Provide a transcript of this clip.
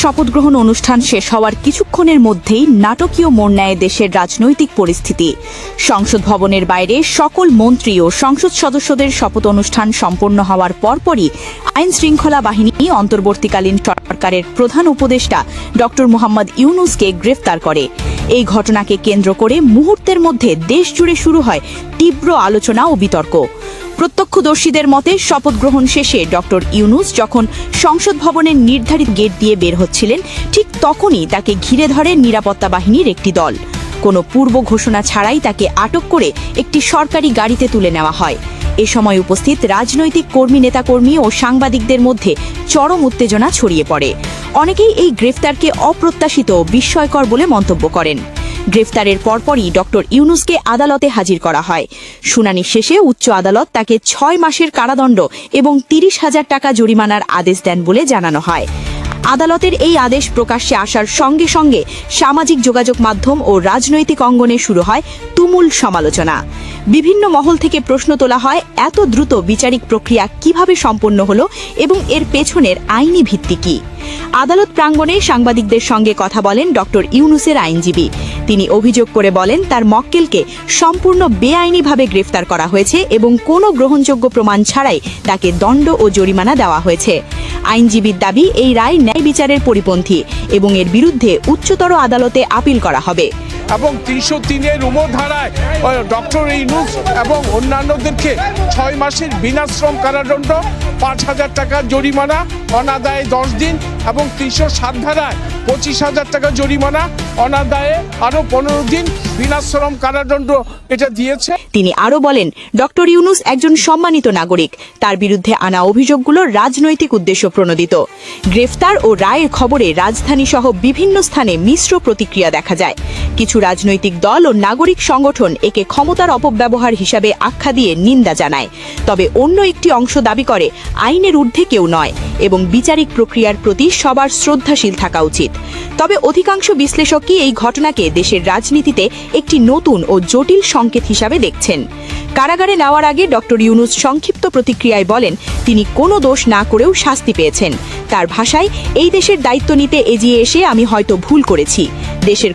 শপথ গ্রহণ অনুষ্ঠান শেষ হওয়ার কিছুক্ষণের মধ্যেই নাটকীয় মোড় নেয় দেশের রাজনৈতিক পরিস্থিতি। সংসদ ভবনের বাইরে সকল মন্ত্রী ও সংসদ সদস্যদের শপথ অনুষ্ঠান সম্পন্ন হওয়ার পরপরই আইন শৃঙ্খলা বাহিনী অন্তর্বর্তীকালীন সরকারের প্রধান উপদেষ্টা ড মোহাম্মদ ইউনূসকে গ্রেফতার করে। এই ঘটনাকে কেন্দ্র করে মুহূর্তের মধ্যে দেশজুড়ে শুরু হয় তীব্র আলোচনা ও বিতর্ক। প্রত্যক্ষদর্শীদের মতে শপথ গ্রহণ শেষে ড ইউনূস যখন সংসদ ভবনের নির্ধারিত গেট দিয়ে বের হচ্ছিলেন, ঠিক তখনই তাকে ঘিরে ধরে নিরাপত্তা বাহিনীর একটি দল। কোনো পূর্ব ঘোষণা ছাড়াই তাকে আটক করে একটি সরকারি গাড়িতে তুলে নেওয়া হয়। এ সময় উপস্থিত রাজনৈতিক নেতাকর্মী ও সাংবাদিকদের মধ্যে চরম উত্তেজনা ছড়িয়ে পড়ে। অনেকেই এই গ্রেফতারকে অপ্রত্যাশিত ও বিস্ময়কর বলে মন্তব্য করেন। গ্রেফতারের পরপরই ড ইউনূসকে আদালতে হাজির করা হয়। শুনানি শেষে উচ্চ আদালত তাকে ৬ মাসের কারাদণ্ড এবং ৩০,০০০ টাকা জরিমানার আদেশ দেন বলে জানানো হয়। আদালতের এই আদেশ প্রকাশ্যে আসার সঙ্গে সঙ্গে সামাজিক যোগাযোগ মাধ্যম ও রাজনৈতিক অঙ্গনে শুরু হয় তুমুল সমালোচনা। বিভিন্ন মহল থেকে প্রশ্ন তোলা হয়, এত দ্রুত বিচারিক প্রক্রিয়া কিভাবে সম্পন্ন হলো এবং এর পেছনের আইনি ভিত্তি কি? আদালত প্রাঙ্গণে সাংবাদিকদের সঙ্গে কথা বলেন ড ইউনূসের আইনজীবী। তিনি অভিযোগ করে বলেন, তার মক্কেলকে সম্পূর্ণ বেআইনিভাবে গ্রেফতার করা হয়েছে এবং কোনো গ্রহণযোগ্য প্রমাণ ছাড়াই তাকে দণ্ড ও জরিমানা দেওয়া হয়েছে। আইনজীবীর দাবি, এই রায় ন্যায় বিচারের পরিপন্থী এবং এর বিরুদ্ধে উচ্চতর আদালতে আপিল করা হবে। এবং ৩০৩-এর ধারায় ডক্টর ইউনূস এবং অন্যান্যদেরকে ৬ মাসের বিনাশ্রম কারাদণ্ড, ৫,০০০ টাকার জরিমানা, অনাদায়ে 10 দিন এবং ৩০৭ ধারায় ২৫,০০০ টাকা জরিমানা, অনাদায়ে আরও ১৫ দিন বিনাশ্রম কারাদণ্ড এটা দিয়েছে। তিনি আরও বলেন, ড ইউনূস একজন সম্মানিত নাগরিক। তার বিরুদ্ধে আনা অভিযোগগুলো রাজনৈতিক উদ্দেশ্য প্রণোদিত। গ্রেফতার ও রায়ের খবরে রাজধানী সহ বিভিন্ন স্থানে মিশ্র প্রতিক্রিয়া দেখা যায়। কিছু রাজনৈতিক দল ও নাগরিক সংগঠন একে ক্ষমতার অপব্যবহার হিসাবে আখ্যা দিয়ে নিন্দা জানায়। তবে অন্য একটি অংশ দাবি করে, আইনের ঊর্ধ্বে কেউ নয় এবং বিচারিক প্রক্রিয়ার প্রতি সবার শ্রদ্ধাশীল থাকা উচিত। তবে অধিকাংশ বিশ্লেষকই এই ঘটনাকে দেশের রাজনীতিতে একটি নতুন ও জটিল সংকেত হিসাবে দেখছেন। কারাগারে নেওয়ার আগে ড ইউনূস সংক্ষিপ্ত প্রতিক্রিয়ায় বলেন, তিনি কোনো দোষ না করেও শাস্তি পেয়েছেন। তার ভাষায়, এই দেশের দায়িত্ব নিতে এগিয়ে এসে আমি হয়তো ভুল করেছি। দেশের